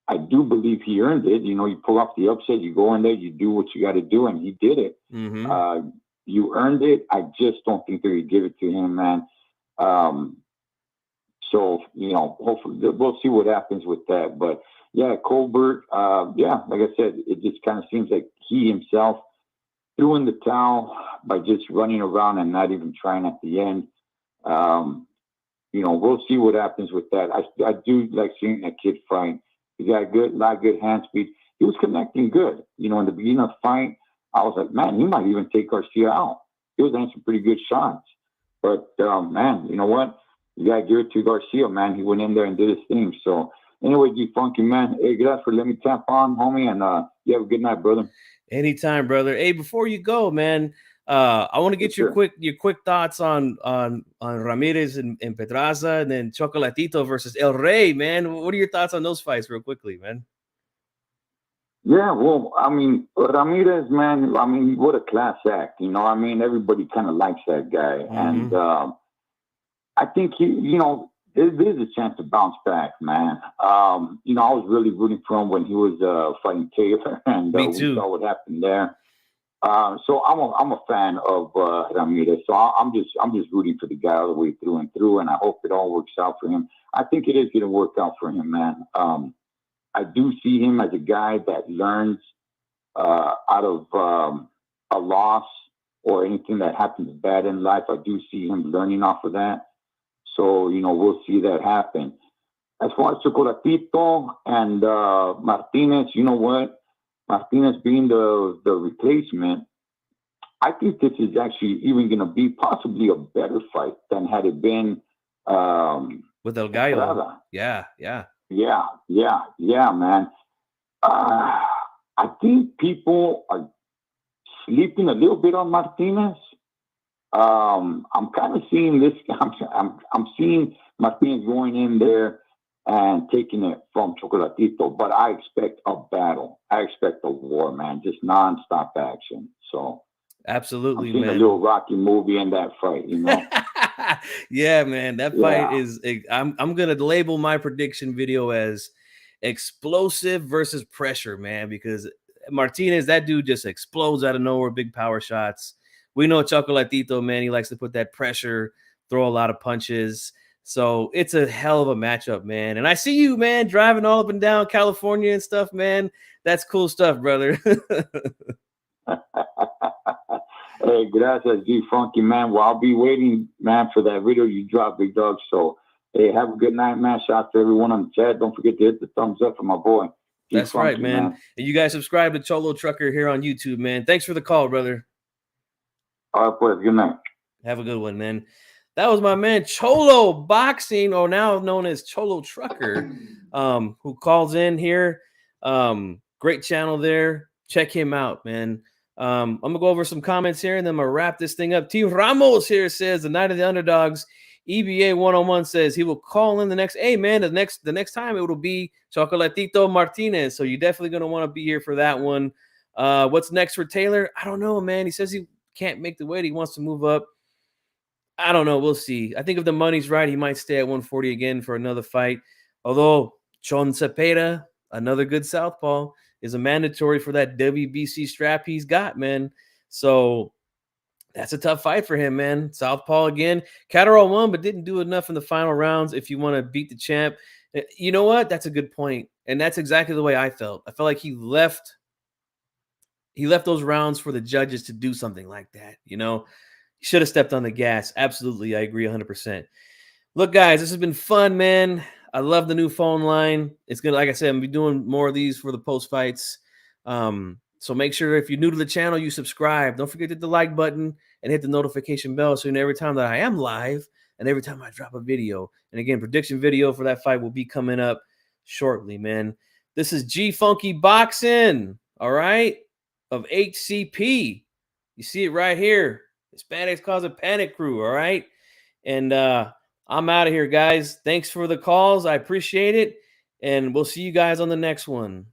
I do believe he earned it. You pull off the upset, you go in there, you do what you got to do, and he did it. Mm-hmm. You earned it. I just don't think they're going to give it to him, man. So, hopefully we'll see what happens with that. But, yeah, Colbert, like I said, it just kind of seems like he himself threw in the towel by just running around and not even trying at the end. We'll see what happens with that. I do like seeing that kid fight. He got a lot of good hand speed. He was connecting good. In the beginning of the fight, I was like, man, he might even take Garcia out. He was answering pretty good shots. But, man, you know what? You got to give it to Garcia, man. He went in there and did his thing. So, anyway, G-Funky, man, hey, gracias for letting me tap on, homie, and you have a good night, brother. Anytime, brother. Hey, before you go, man, I want to get your quick thoughts on Ramirez and Pedraza, and then Chocolatito versus El Rey, man. What are your thoughts on those fights, real quickly, man? Yeah, well, I mean, Ramirez, man, what a class act. Everybody kind of likes that guy, and I think there's a chance to bounce back, man. I was really rooting for him when he was fighting Taylor, and we saw what happened there. So I'm a fan of Ramirez. So I'm just rooting for the guy all the way through and through, and I hope it all works out for him. I think it is going to work out for him, man. I do see him as a guy that learns out of a loss. or anything that happens bad in life. I do see him learning off of that. So, we'll see that happen. As far as Chocolatito and Martinez, you know what? Martinez being the replacement, I think this is actually even going to be possibly a better fight than had it been with El Gallo. Estrada. Yeah, man. I think people are sleeping a little bit on Martinez. I'm kind of seeing this. I'm seeing Martinez going in there and taking it from Chocolatito, but I expect a battle. I expect a war, man, just nonstop action. So absolutely, I'm seeing man. a little Rocky movie in that fight, Yeah, man, that fight is. I'm gonna label my prediction video as explosive versus pressure, man, because Martinez, that dude just explodes out of nowhere, big power shots. We know Chocolatito, man, he likes to put that pressure, throw a lot of punches. So it's a hell of a matchup, man. And I see you, man, driving all up and down California and stuff, man. That's cool stuff, brother. Hey, gracias, G Funky, man. Well, I'll be waiting, man, for that video you dropped, big dog. So, hey, have a good night, man. Shout out to everyone on the chat. Don't forget to hit the thumbs up for my boy. That's Funky, right, man. And you guys subscribe to Cholo Trucker here on YouTube, man. Thanks for the call, brother. All right, boys. Good night. Have a good one, man. That was my man Cholo Boxing, or now known as Cholo Trucker, who calls in here. Great channel there. Check him out, man. I'm gonna go over some comments here, and then I'm gonna wrap this thing up. T. Ramos here says the Night of the Underdogs. EBA 101 says he will call in the next. Hey, man, the next time it will be Chocolatito Martinez. So you're definitely gonna want to be here for that one. What's next for Taylor? I don't know, man. He says he can't make the weight. He wants to move up. I don't know. We'll see. I think if the money's right, he might stay at 140 again for another fight. Although Chon Cepeda, another good southpaw, is a mandatory for that WBC strap he's got, man. So that's a tough fight for him, man. Southpaw again. Catterall won, but didn't do enough in the final rounds if you want to beat the champ. You know what? That's a good point. And that's exactly the way I felt. I felt like he left those rounds for the judges to do something like that, He should have stepped on the gas. Absolutely. I agree 100%. Look, guys, this has been fun, man. I love the new phone line. It's good. Like I said, I'm going to be doing more of these for the post fights. So make sure if you're new to the channel, you subscribe. Don't forget to hit the like button and hit the notification bell so you know every time that I am live and every time I drop a video. And again, prediction video for that fight will be coming up shortly, man. This is G Funky Boxing, all right, of HCP. You see it right here. Hispanics Cause a Panic Crew, all right? And I'm out of here, guys. Thanks for the calls. I appreciate it. And we'll see you guys on the next one.